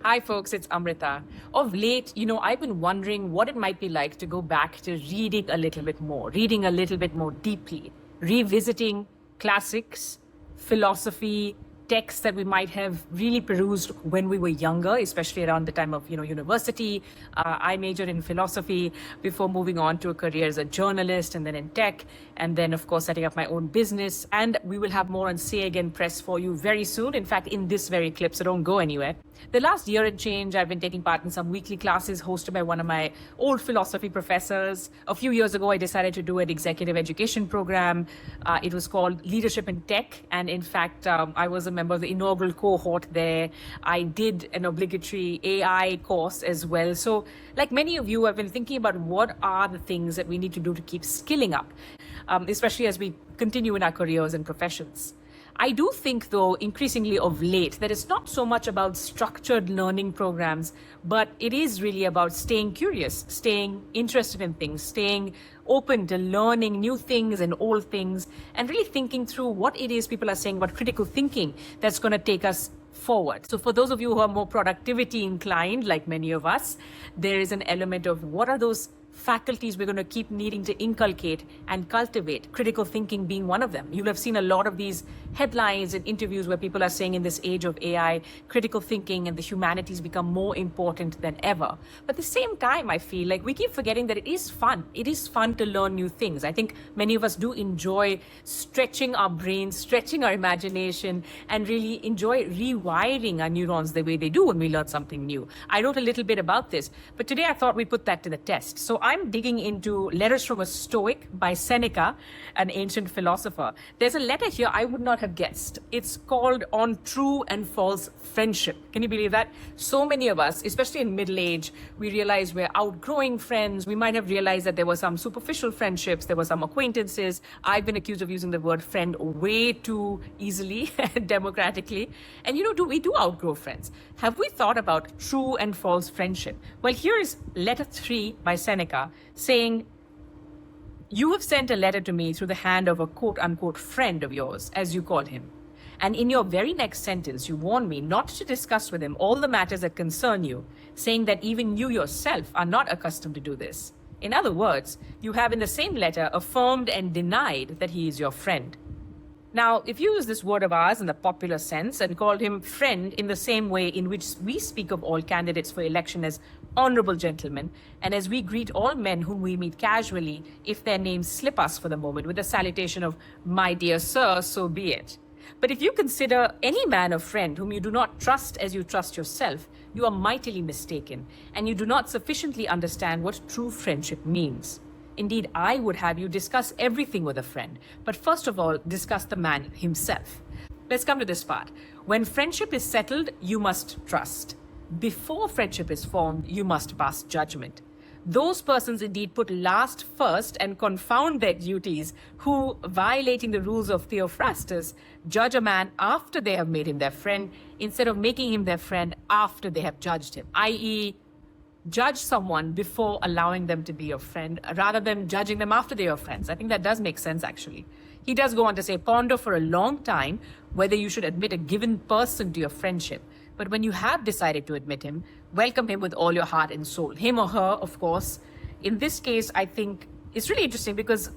Hi, folks, it's Amrita. Of late, I've been wondering what it might be like to go back to reading a little bit more, reading a little bit more deeply, revisiting classics, philosophy, texts that we might have really perused when we were younger, especially around the time of, university. I majored in philosophy before moving on to a career as a journalist and then in tech, and then, of course, setting up my own business. And we will have more on Say Again Press for you very soon. In fact, in this very clip, so don't go anywhere. The last year and change, I've been taking part in some weekly classes hosted by one of my old philosophy professors. A few years ago, I decided to do an executive education program. It was called Leadership in Tech. And in fact, I was a member of the inaugural cohort there. I did an obligatory AI course as well. So like many of you, I've been thinking about what are the things that we need to do to keep skilling up, especially as we continue in our careers and professions. I do think, though, increasingly of late, that it's not so much about structured learning programs, but it is really about staying curious, staying interested in things, staying open to learning new things and old things, and really thinking through what it is people are saying about critical thinking that's going to take us forward. So for those of you who are more productivity inclined, like many of us, there is an element of what are those faculties we're going to keep needing to inculcate and cultivate, critical thinking being one of them. You'll have seen a lot of these headlines and interviews where people are saying in this age of AI, critical thinking and the humanities become more important than ever. But at the same time, I feel like we keep forgetting that it is fun. It is fun to learn new things. I think many of us do enjoy stretching our brains, stretching our imagination, and really enjoy rewiring our neurons the way they do when we learn something new. I wrote a little bit about this, but today I thought we'd put that to the test. So I'm digging into Letters from a Stoic by Seneca, an ancient philosopher. There's a letter here I would not have guessed. It's called On True and False Friendship. Can you believe that? So many of us, especially in middle age, we realize we're outgrowing friends. We might have realized that there were some superficial friendships, there were some acquaintances. I've been accused of using the word friend way too easily, democratically. And we do outgrow friends. Have we thought about true and false friendship? Well, here is letter 3 by Seneca saying, "You have sent a letter to me through the hand of a quote-unquote friend of yours, as you call him. And in your very next sentence, you warn me not to discuss with him all the matters that concern you, saying that even you yourself are not accustomed to do this. In other words, you have in the same letter affirmed and denied that he is your friend." Now, if you use this word of ours in the popular sense and called him friend in the same way in which we speak of all candidates for election as honorable gentlemen, and as we greet all men whom we meet casually if their names slip us for the moment with a salutation of "my dear sir, so be it." But if you consider any man a friend whom you do not trust as you trust yourself, you are mightily mistaken, and you do not sufficiently understand what true friendship means. Indeed, I would have you discuss everything with a friend, but first of all, discuss the man himself. Let's come to this part. When friendship is settled, you must trust. Before friendship is formed, you must pass judgment. Those persons indeed put last first and confound their duties, who, violating the rules of Theophrastus, judge a man after they have made him their friend, instead of making him their friend after they have judged him, i.e., judge someone before allowing them to be your friend, rather than judging them after they are friends. I think that does make sense, actually. He does go on to say, ponder for a long time whether you should admit a given person to your friendship. But when you have decided to admit him, welcome him with all your heart and soul. Him or her, of course. In this case, I think it's really interesting because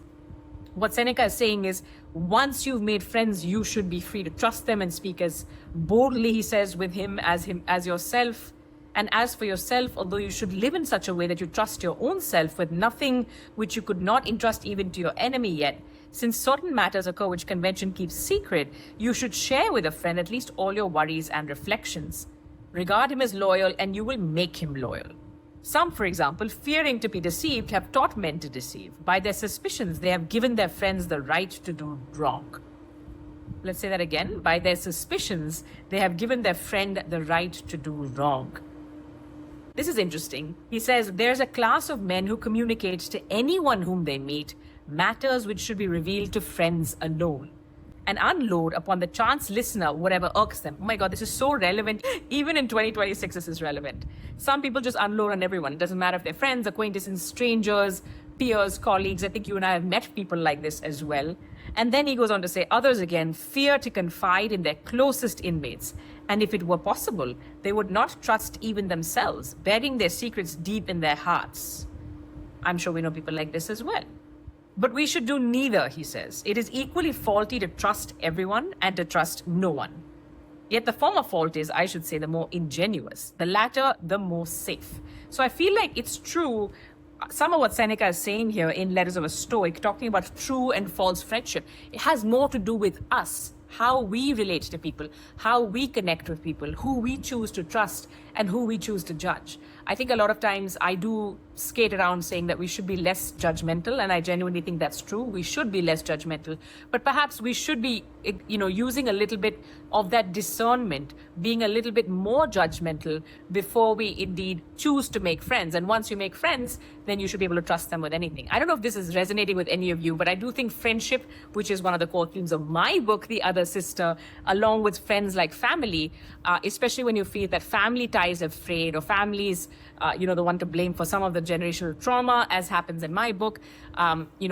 what Seneca is saying is, once you've made friends, you should be free to trust them and speak as boldly, he says, with him as yourself. And as for yourself, although you should live in such a way that you trust your own self with nothing which you could not entrust even to your enemy yet, since certain matters occur which convention keeps secret, you should share with a friend at least all your worries and reflections. Regard him as loyal, and you will make him loyal. Some, for example, fearing to be deceived, have taught men to deceive. By their suspicions, they have given their friends the right to do wrong. Let's say that again. By their suspicions, they have given their friend the right to do wrong. This is interesting. He says, there's a class of men who communicate to anyone whom they meet matters which should be revealed to friends alone, and unload upon the chance listener whatever irks them. Oh my God, this is so relevant. Even in 2026, this is relevant. Some people just unload on everyone. It doesn't matter if they're friends, acquaintances, strangers, peers, colleagues. I think you and I have met people like this as well. And then he goes on to say, others again fear to confide in their closest inmates. And if it were possible, they would not trust even themselves, bearing their secrets deep in their hearts. I'm sure we know people like this as well. But we should do neither, he says. It is equally faulty to trust everyone and to trust no one. Yet the former fault is, I should say, the more ingenuous. The latter, the more safe. So I feel like it's true. Some of what Seneca is saying here in Letters of a Stoic, talking about true and false friendship, it has more to do with us, how we relate to people, how we connect with people, who we choose to trust and who we choose to judge. I think a lot of times I do skate around saying that we should be less judgmental, and I genuinely think that's true. We should be less judgmental, but perhaps we should be, using a little bit of that discernment, being a little bit more judgmental before we indeed choose to make friends. And once you make friends, then you should be able to trust them with anything. I don't know if this is resonating with any of you, but I do think friendship, which is one of the core themes of my book, The Other Sister, along with friends like family, especially when you feel that family ties have frayed, or families, the one to blame for some of the generational trauma, as happens in my book,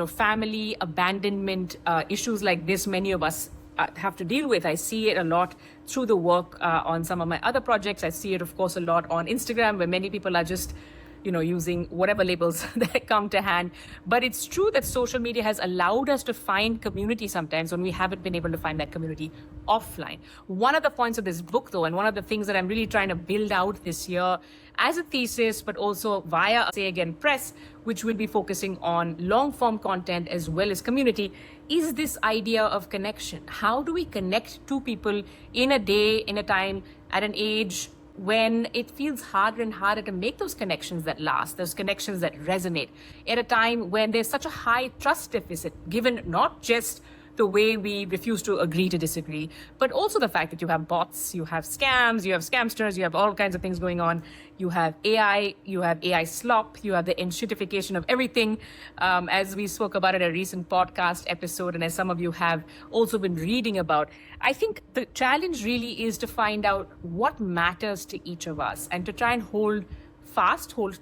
family, abandonment, issues like this, many of us have to deal with. I see it a lot through the work on some of my other projects. I see it, of course, a lot on Instagram, where many people are just using whatever labels that come to hand. But it's true that social media has allowed us to find community sometimes when we haven't been able to find that community offline. One of the points of this book, though, and one of the things that I'm really trying to build out this year as a thesis, but also via Say Again Press, which will be focusing on long-form content as well as community, is this idea of connection. How do we connect to people in a day, in a time, at an age when it feels harder and harder to make those connections that last, those connections that resonate, at a time when there's such a high trust deficit, given not just the way we refuse to agree to disagree, but also the fact that you have bots, you have scams, you have scamsters, you have all kinds of things going on. You have AI slop, you have the enshittification of everything, as we spoke about in a recent podcast episode, and as some of you have also been reading about. I think the challenge really is to find out what matters to each of us and to try and hold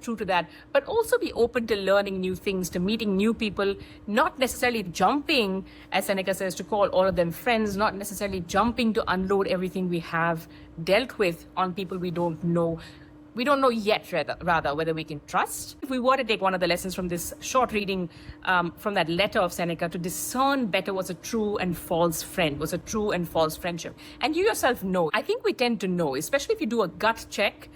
true to that, but also be open to learning new things, to meeting new people, not necessarily jumping, as Seneca says, to call all of them friends, not necessarily jumping to unload everything we have dealt with on people we don't know. We don't know yet, rather, whether we can trust. If we were to take one of the lessons from this short reading from that letter of Seneca, to discern better what's a true and false friend, what's a true and false friendship. And you yourself know. I think we tend to know, especially if you do a gut check.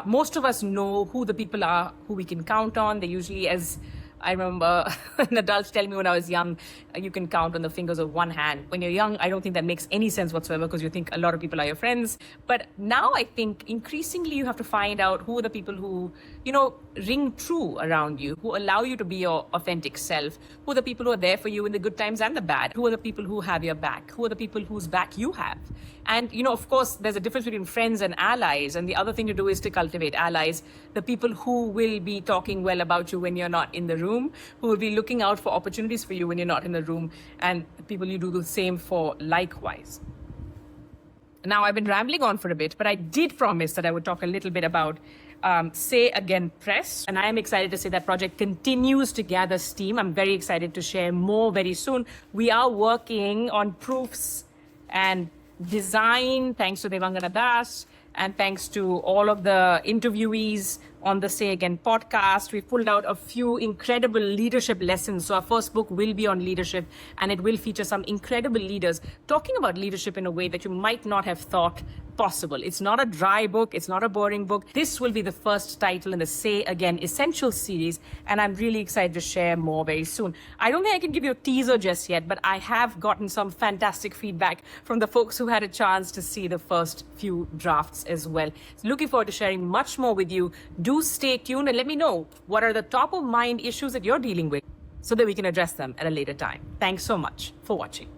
Most of us know who the people are who we can count on. They usually, as I remember an adult telling me when I was young, you can count on the fingers of one hand. When you're young, I don't think that makes any sense whatsoever, because you think a lot of people are your friends. But now I think increasingly you have to find out who are the people who, ring true around you, who allow you to be your authentic self, who are the people who are there for you in the good times and the bad, who are the people who have your back, who are the people whose back you have. And, of course, there's a difference between friends and allies. And the other thing to do is to cultivate allies, the people who will be talking well about you when you're not in the room, who will be looking out for opportunities for you when you're not in the room, and people you do the same for likewise. Now, I've been rambling on for a bit, but I did promise that I would talk a little bit about Say Again Press. And I am excited to say that project continues to gather steam. I'm very excited to share more very soon. We are working on proofs and design, thanks to Devangana Das, and thanks to all of the interviewees on the Say Again podcast. We've pulled out a few incredible leadership lessons. So our first book will be on leadership, and it will feature some incredible leaders talking about leadership in a way that you might not have thought possible. It's not a dry book. It's not a boring book. This will be the first title in the Say Again Essentials series, and I'm really excited to share more very soon. I don't think I can give you a teaser just yet, but I have gotten some fantastic feedback from the folks who had a chance to see the first few drafts as well. So looking forward to sharing much more with you. Do stay tuned and let me know what are the top of mind issues that you're dealing with so that we can address them at a later time. Thanks so much for watching.